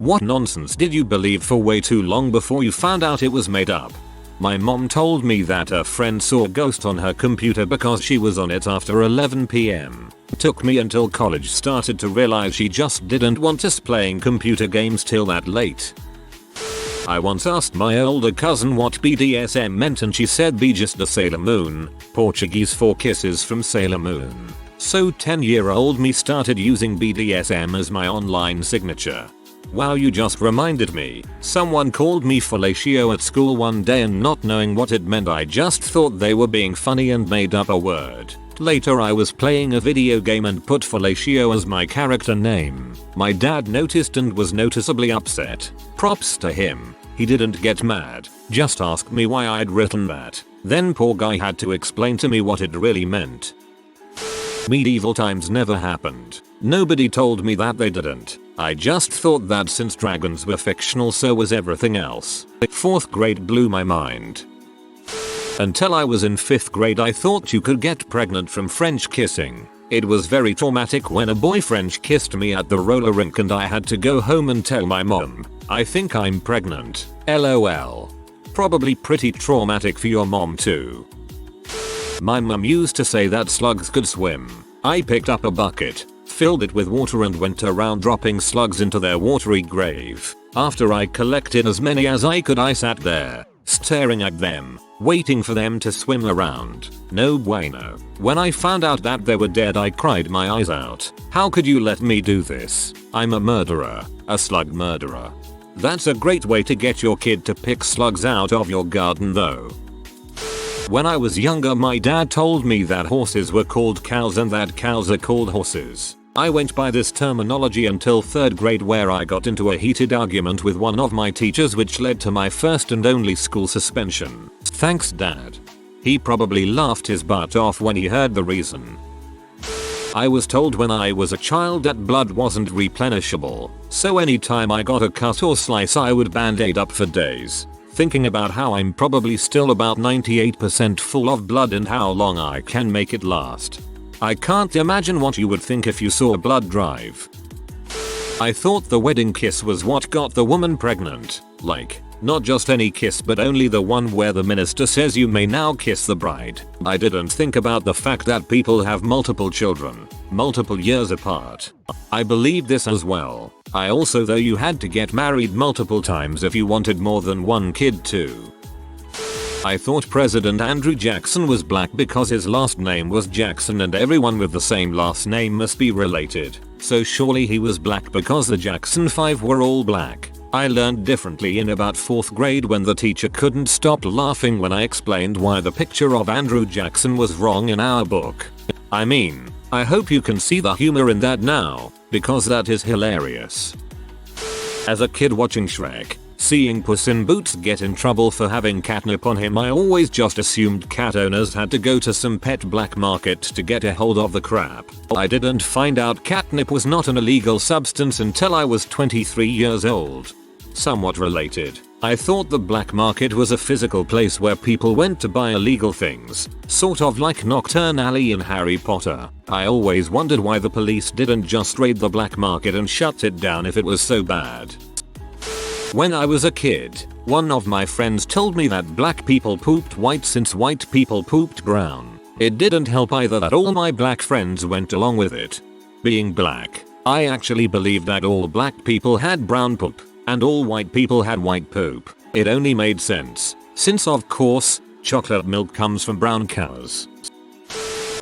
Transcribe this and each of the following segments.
What nonsense did you believe for way too long before you found out it was made up? My mom told me that a friend saw a ghost on her computer because she was on it after 11 p.m. Took me until college started to realize she just didn't want us playing computer games till that late. I once asked my older cousin what BDSM meant and she said be just a Sailor Moon, Portuguese for kisses from Sailor Moon. So 10-year-old me started using BDSM as my online signature. Wow, you just reminded me. Someone called me fellatio at school one day and not knowing what it meant I just thought they were being funny and made up a word. Later I was playing a video game and put fellatio as my character name. My dad noticed and was noticeably upset. Props to him. He didn't get mad, just asked me why I'd written that. Then poor guy had to explain to me what it really meant. Medieval times never happened. Nobody told me that they didn't. I just thought that since dragons were fictional so was everything else. 4th grade blew my mind. Until I was in 5th grade I thought you could get pregnant from French kissing. It was very traumatic when a boy French kissed me at the roller rink and I had to go home and tell my mom, I think I'm pregnant. LOL. Probably pretty traumatic for your mom too. My mum used to say that slugs could swim. I picked up a bucket, filled it with water and went around dropping slugs into their watery grave. After I collected as many as I could I sat there, staring at them, waiting for them to swim around. No bueno. When I found out that they were dead I cried my eyes out. How could you let me do this? I'm a murderer. A slug murderer. That's a great way to get your kid to pick slugs out of your garden though. When I was younger my dad told me that horses were called cows and that cows are called horses. I went by this terminology until 3rd grade where I got into a heated argument with one of my teachers which led to my first and only school suspension. Thanks dad. He probably laughed his butt off when he heard the reason. I was told when I was a child that blood wasn't replenishable, so anytime I got a cut or slice I would band-aid up for days. Thinking about how I'm probably still about 98% full of blood and how long I can make it last. I can't imagine what you would think if you saw a blood drive. I thought the wedding kiss was what got the woman pregnant. Like, not just any kiss but only the one where the minister says you may now kiss the bride. I didn't think about the fact that people have multiple children, multiple years apart. I believed this as well. I also though you had to get married multiple times if you wanted more than one kid too. I thought President Andrew Jackson was black because his last name was Jackson and everyone with the same last name must be related. So surely he was black because the Jackson 5 were all black. I learned differently in about 4th grade when the teacher couldn't stop laughing when I explained why the picture of Andrew Jackson was wrong in our book. I mean, I hope you can see the humor in that now, because that is hilarious. As a kid watching Shrek, seeing Puss in Boots get in trouble for having catnip on him I always just assumed cat owners had to go to some pet black market to get a hold of the crap. I didn't find out catnip was not an illegal substance until I was 23 years old. Somewhat related, I thought the black market was a physical place where people went to buy illegal things, sort of like Nocturne Alley in Harry Potter. I always wondered why the police didn't just raid the black market and shut it down if it was so bad. When I was a kid, one of my friends told me that black people pooped white since white people pooped brown. It didn't help either that all my black friends went along with it. Being black, I actually believed that all black people had brown poop and all white people had white poop. It only made sense, since of course, chocolate milk comes from brown cows.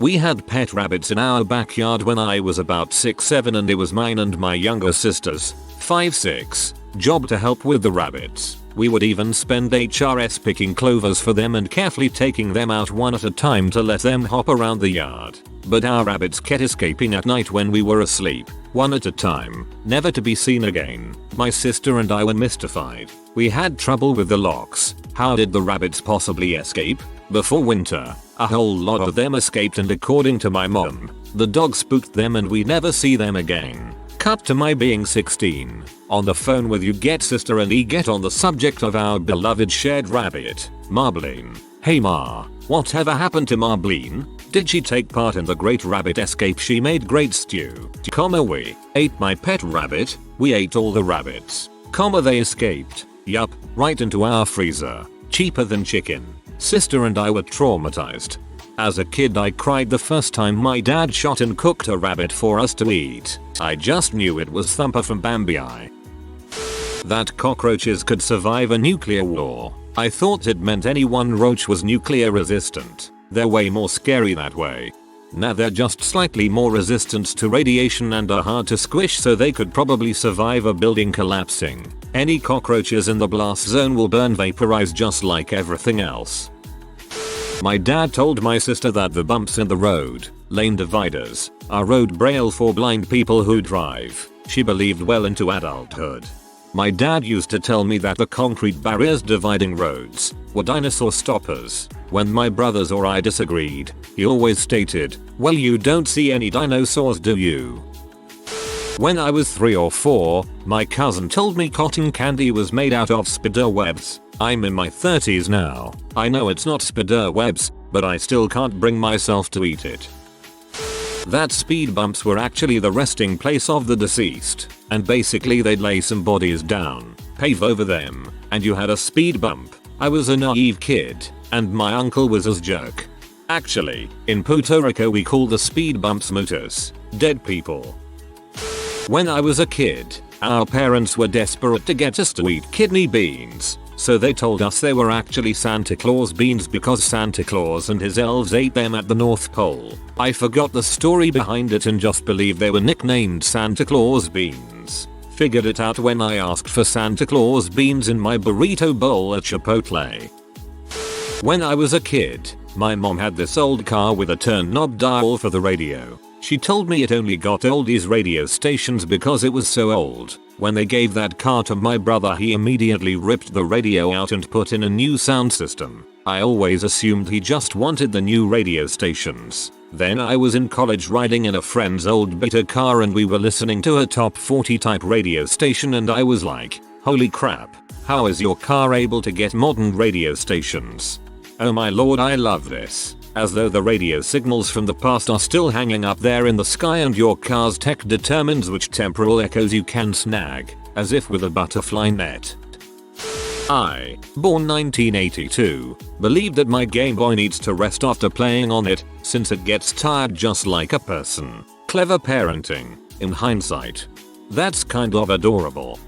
We had pet rabbits in our backyard when I was about 6-7 and it was mine and my younger sister's, 5-6, job to help with the rabbits. We would even spend HRS picking clovers for them and carefully taking them out one at a time to let them hop around the yard. But our rabbits kept escaping at night when we were asleep, one at a time, never to be seen again. My sister and I were mystified. We had trouble with the locks. How did the rabbits possibly escape? Before winter, a whole lot of them escaped and according to my mom, the dog spooked them and we never see them again. Cut to my being 16, on the phone with you get sister and get on the subject of our beloved shared rabbit, Marbleen. Hey Ma, whatever happened to Marbleen? Did she take part in the great rabbit escape? She made great stew. We ate my pet rabbit. We ate all the rabbits. They escaped. Yup, right into our freezer. Cheaper than chicken. Sister and I were traumatized. As a kid I cried the first time my dad shot and cooked a rabbit for us to eat. I just knew it was Thumper from Bambi. That cockroaches could survive a nuclear war. I thought it meant any one roach was nuclear resistant. They're way more scary that way. Now they're just slightly more resistant to radiation and are hard to squish, so they could probably survive a building collapsing. Any cockroaches in the blast zone will burn, vaporize just like everything else. My dad told my sister that the bumps in the road, lane dividers, are road braille for blind people who drive. She believed well into adulthood. My dad used to tell me that the concrete barriers dividing roads were dinosaur stoppers. When my brothers or I disagreed, he always stated, "Well, you don't see any dinosaurs, do you?" When I was 3 or 4, my cousin told me cotton candy was made out of spider webs. I'm in my 30s now. I know it's not spider webs, but I still can't bring myself to eat it. That speed bumps were actually the resting place of the deceased, and basically they'd lay some bodies down, pave over them, and you had a speed bump. I was a naive kid, and my uncle was a jerk. Actually, in Puerto Rico we call the speed bumps muertos, dead people. When I was a kid, our parents were desperate to get us to eat kidney beans, so they told us they were actually Santa Claus beans because Santa Claus and his elves ate them at the North Pole. I forgot the story behind it and just believed they were nicknamed Santa Claus beans. Figured it out when I asked for Santa Claus beans in my burrito bowl at Chipotle. When I was a kid, my mom had this old car with a turn knob dial for the radio. She told me it only got oldies radio stations because it was so old. When they gave that car to my brother, he immediately ripped the radio out and put in a new sound system. I always assumed he just wanted the new radio stations. Then I was in college riding in a friend's old beta car and we were listening to a top 40 type radio station and I was like, holy crap, how is your car able to get modern radio stations? Oh my lord, I love this. As though the radio signals from the past are still hanging up there in the sky and your car's tech determines which temporal echoes you can snag, as if with a butterfly net. I, born 1982, believe that my Game Boy needs to rest after playing on it, since it gets tired just like a person. Clever parenting, in hindsight. That's kind of adorable.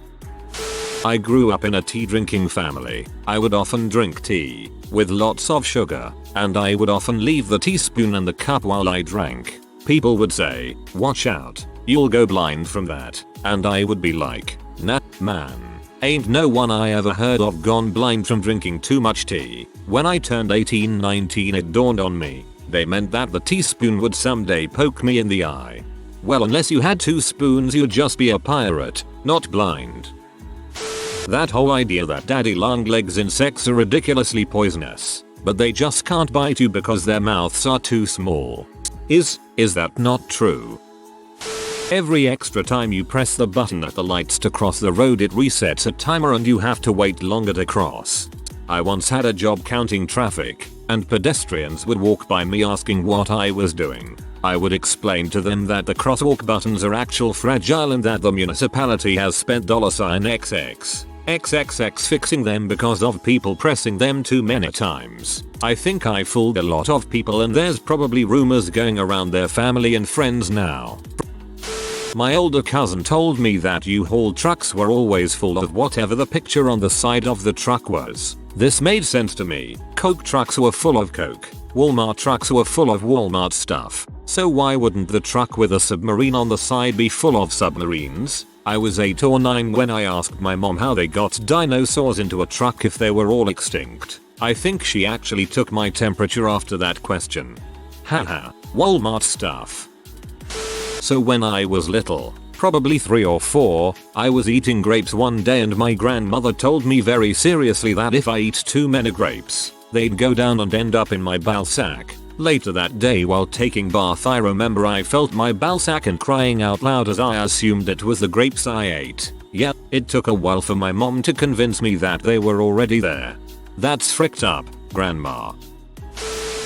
I grew up in a tea drinking family. I would often drink tea, with lots of sugar, and I would often leave the teaspoon in the cup while I drank. People would say, watch out, you'll go blind from that, and I would be like, nah, man. Ain't no one I ever heard of gone blind from drinking too much tea. When I turned 18-19 it dawned on me, they meant that the teaspoon would someday poke me in the eye. Well, unless you had 2 spoons you'd just be a pirate, not blind. That whole idea that daddy long legs insects are ridiculously poisonous, but they just can't bite you because their mouths are too small. Is that not true? Every extra time you press the button at the lights to cross the road it resets a timer and you have to wait longer to cross. I once had a job counting traffic, and pedestrians would walk by me asking what I was doing. I would explain to them that the crosswalk buttons are actual fragile and that the municipality has spent $XXX fixing them because of people pressing them too many times. I think I fooled a lot of people and there's probably rumors going around their family and friends now. My older cousin told me that U-Haul trucks were always full of whatever the picture on the side of the truck was. This made sense to me. Coke trucks were full of Coke. Walmart trucks were full of Walmart stuff. So why wouldn't the truck with a submarine on the side be full of submarines? I was 8 or 9 when I asked my mom how they got dinosaurs into a truck if they were all extinct. I think she actually took my temperature after that question. Haha, Walmart stuff. So when I was little, probably 3 or 4, I was eating grapes one day and my grandmother told me very seriously that if I eat too many grapes, they'd go down and end up in my bowel sac. Later that day while taking bath I remember I felt my bowel sac and crying out loud as I assumed it was the grapes I ate. Yeah, it took a while for my mom to convince me that they were already there. That's fricked up, grandma.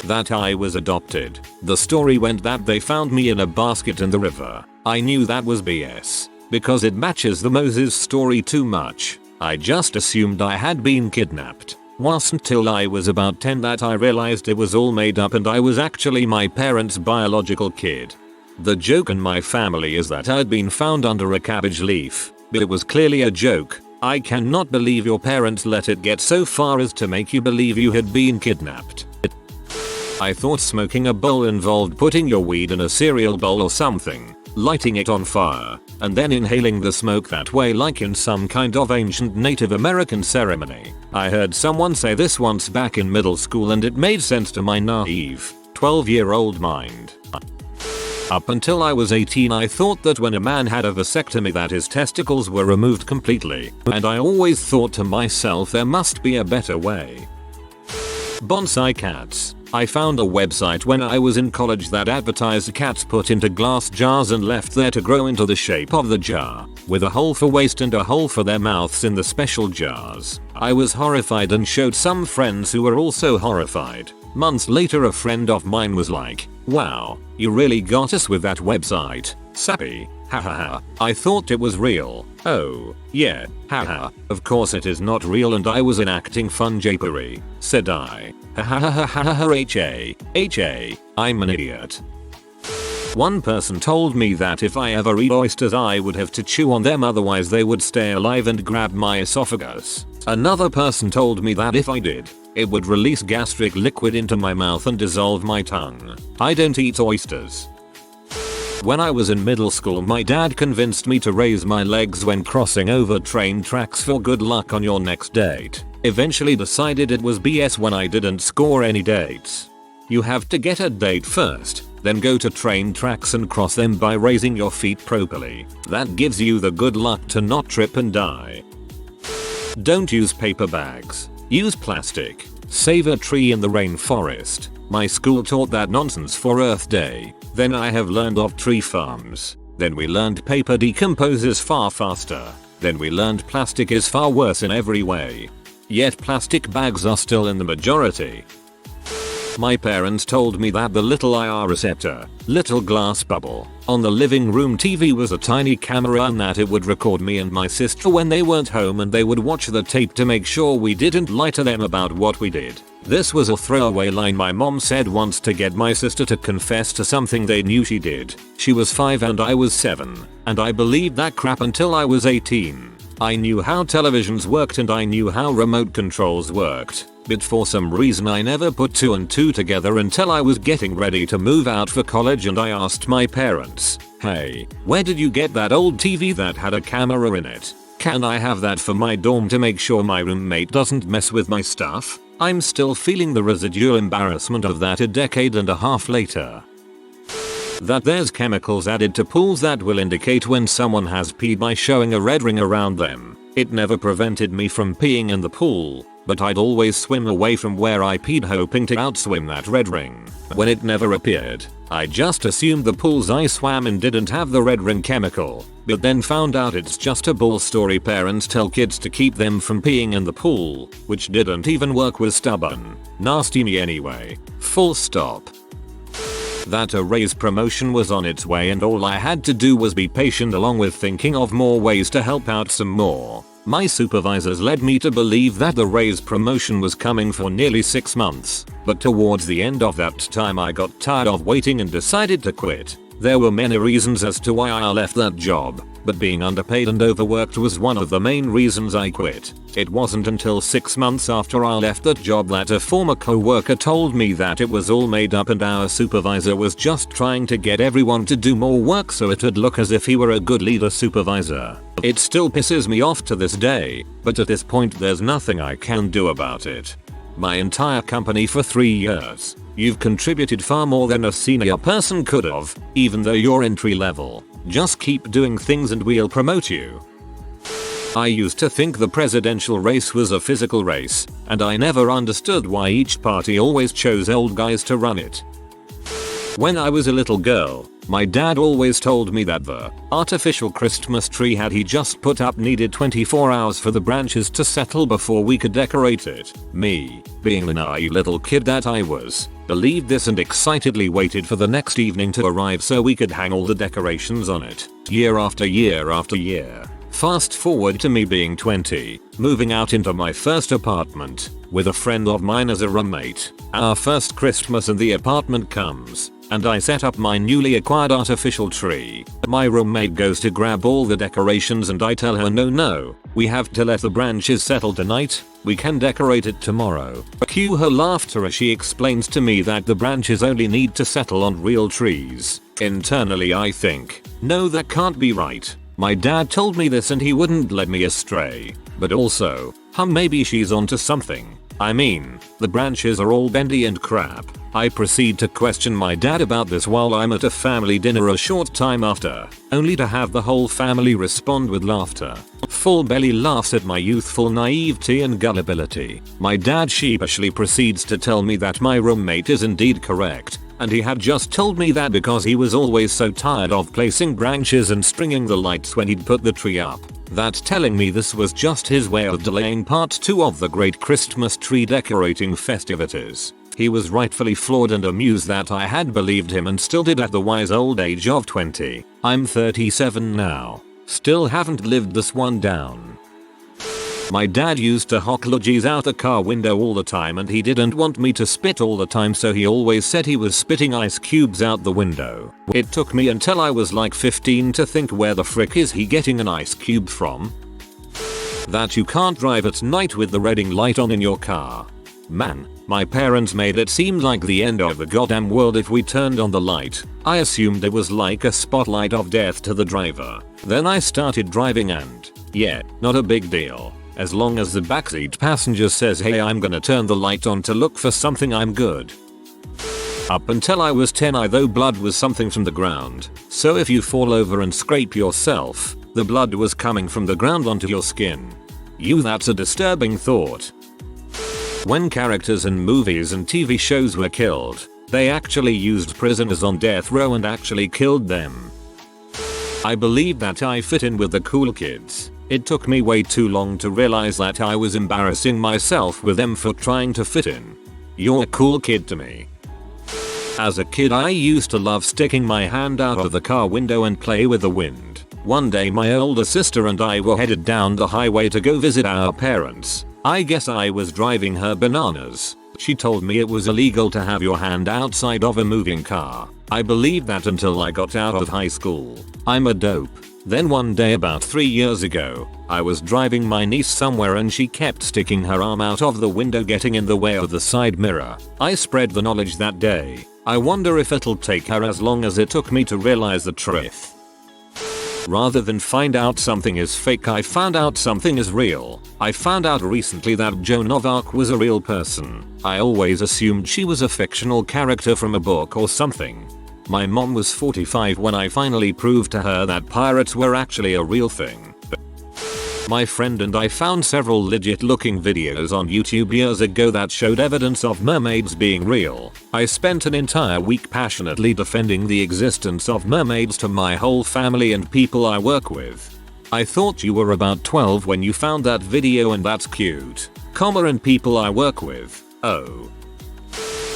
That I was adopted. The story went that they found me in a basket in the river. I knew that was BS. because it matches the Moses story too much. I just assumed I had been kidnapped. Wasn't till I was about 10 that I realized it was all made up and I was actually my parents' biological kid. The joke in my family is that I'd been found under a cabbage leaf, but it was clearly a joke. I cannot believe your parents let it get so far as to make you believe you had been kidnapped. I thought smoking a bowl involved putting your weed in a cereal bowl or something, lighting it on fire, and then inhaling the smoke that way like in some kind of ancient Native American ceremony. I heard someone say this once back in middle school and it made sense to my naive, 12-year-old mind. Up until I was 18 I thought that when a man had a vasectomy that his testicles were removed completely, and I always thought to myself there must be a better way. Bonsai cats. I found a website when I was in college that advertised cats put into glass jars and left there to grow into the shape of the jar, with a hole for waste and a hole for their mouths in the special jars. I was horrified and showed some friends who were also horrified. Months later a friend of mine was like, "Wow, you really got us with that website, sappy, hahaha, I thought it was real." "Oh, yeah, haha, of course it is not real and I was enacting fun japery," said I. Ha, I'm an idiot. One person told me that if I ever eat oysters I would have to chew on them otherwise they would stay alive and grab my esophagus. Another person told me that if I did, it would release gastric liquid into my mouth and dissolve my tongue. I don't eat oysters. When I was in middle school my dad convinced me to raise my legs when crossing over train tracks for good luck on your next date. Eventually decided it was BS when I didn't score any dates. You have to get a date first, then go to train tracks and cross them by raising your feet properly. That gives you the good luck to not trip and die. Don't use paper bags. Use plastic. Save a tree in the rainforest. My school taught that nonsense for Earth Day. Then I have learned of tree farms. Then we learned paper decomposes far faster. Then we learned plastic is far worse in every way. Yet plastic bags are still in the majority. My parents told me that the little IR receptor, little glass bubble, on the living room TV was a tiny camera and that it would record me and my sister when they weren't home and they would watch the tape to make sure we didn't lie to them about what we did. This was a throwaway line my mom said once to get my sister to confess to something they knew she did. She was 5 and I was 7, and I believed that crap until I was 18. I knew how televisions worked and I knew how remote controls worked, but for some reason I never put 2 and 2 together until I was getting ready to move out for college and I asked my parents, "Hey, where did you get that old TV that had a camera in it? Can I have that for my dorm to make sure my roommate doesn't mess with my stuff?" I'm still feeling the residual embarrassment of that a decade and a half later. That there's chemicals added to pools that will indicate when someone has peed by showing a red ring around them. It never prevented me from peeing in the pool, but I'd always swim away from where I peed hoping to outswim that red ring. When it never appeared, I just assumed the pools I swam in didn't have the red ring chemical, but then found out it's just a bull story parents tell kids to keep them from peeing in the pool, which didn't even work with stubborn, nasty me anyway. Full stop. That a raise promotion was on its way and all I had to do was be patient along with thinking of more ways to help out some more. My supervisors led me to believe that the raise promotion was coming for nearly 6 months, but towards the end of that time I got tired of waiting and decided to quit. There were many reasons as to why I left that job, but being underpaid and overworked was one of the main reasons I quit. It wasn't until 6 months after I left that job that a former co-worker told me that it was all made up and our supervisor was just trying to get everyone to do more work so it'd look as if he were a good leader supervisor. It still pisses me off to this day, but at this point there's nothing I can do about it. My entire company for 3 years. You've contributed far more than a senior person could have, even though you're entry level. Just keep doing things and we'll promote you. I used to think the presidential race was a physical race, and I never understood why each party always chose old guys to run it. When I was a little girl, my dad always told me that the artificial Christmas tree he just put up needed 24 hours for the branches to settle before we could decorate it. Me, being the naive little kid that I was, believed this and excitedly waited for the next evening to arrive so we could hang all the decorations on it. Year after year after year. Fast forward to me being 20, moving out into my first apartment, with a friend of mine as a roommate. Our first Christmas and the apartment comes, and I set up my newly acquired artificial tree. My roommate goes to grab all the decorations and I tell her no, we have to let the branches settle tonight, we can decorate it tomorrow. Cue her laughter as she explains to me that the branches only need to settle on real trees. Internally I think, no, that can't be right. My dad told me this and he wouldn't let me astray. But also, maybe she's onto something. I mean, the branches are all bendy and crap. I proceed to question my dad about this while I'm at a family dinner a short time after, only to have the whole family respond with laughter. Full belly laughs at my youthful naivety and gullibility. My dad sheepishly proceeds to tell me that my roommate is indeed correct, and he had just told me that because he was always so tired of placing branches and stringing the lights when he'd put the tree up. That telling me this was just his way of delaying part 2 of the great Christmas tree decorating festivities. He was rightfully floored and amused that I had believed him and still did at the wise old age of 20. I'm 37 now. Still haven't lived this one down. My dad used to hock lodgies out the car window all the time and he didn't want me to spit all the time, so he always said he was spitting ice cubes out the window. It took me until I was like 15 to think, where the frick is he getting an ice cube from? That you can't drive at night with the reading light on in your car. Man, my parents made it seem like the end of the goddamn world if we turned on the light. I assumed it was like a spotlight of death to the driver. Then I started driving and, yeah, not a big deal. As long as the backseat passenger says, hey, I'm gonna turn the light on to look for something, I'm good. Up until I was 10 I thought blood was something from the ground. So if you fall over and scrape yourself, the blood was coming from the ground onto your skin. That's a disturbing thought. When characters in movies and TV shows were killed, they actually used prisoners on death row and actually killed them. I believe that I fit in with the cool kids. It took me way too long to realize that I was embarrassing myself with them for trying to fit in. You're a cool kid to me. As a kid I used to love sticking my hand out of the car window and play with the wind. One day my older sister and I were headed down the highway to go visit our parents. I guess I was driving her bananas. She told me it was illegal to have your hand outside of a moving car. I believed that until I got out of high school. I'm a dope. Then one day about 3 years ago, I was driving my niece somewhere and she kept sticking her arm out of the window, getting in the way of the side mirror. I spread the knowledge that day. I wonder if it'll take her as long as it took me to realize the truth. Rather than find out something is fake, I found out something is real. I found out recently that Joan of Arc was a real person. I always assumed she was a fictional character from a book or something. My mom was 45 when I finally proved to her that pirates were actually a real thing. My friend and I found several legit looking videos on YouTube years ago that showed evidence of mermaids being real. I spent an entire week passionately defending the existence of mermaids to my whole family and people I work with. I thought you were about 12 when you found that video, and that's cute. And people I work with. Oh.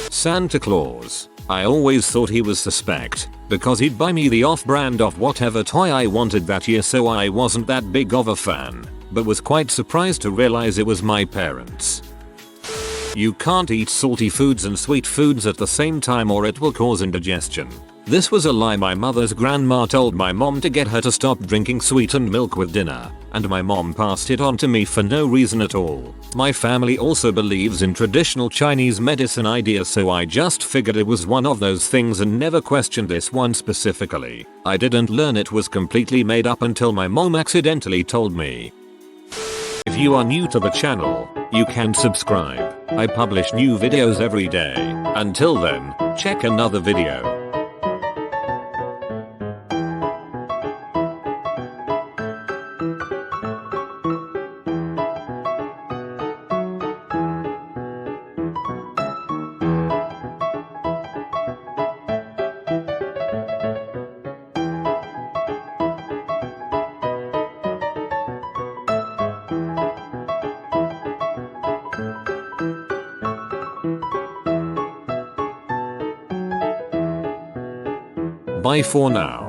Santa Claus. I always thought he was suspect, because he'd buy me the off-brand of whatever toy I wanted that year, so I wasn't that big of a fan, but was quite surprised to realize it was my parents. You can't eat salty foods and sweet foods at the same time or it will cause indigestion. This was a lie my mother's grandma told my mom to get her to stop drinking sweetened milk with dinner, and my mom passed it on to me for no reason at all. My family also believes in traditional Chinese medicine ideas, so I just figured it was one of those things and never questioned this one specifically. I didn't learn it was completely made up until my mom accidentally told me. If you are new to the channel, you can subscribe. I publish new videos every day. Until then, check another video. Bye for now.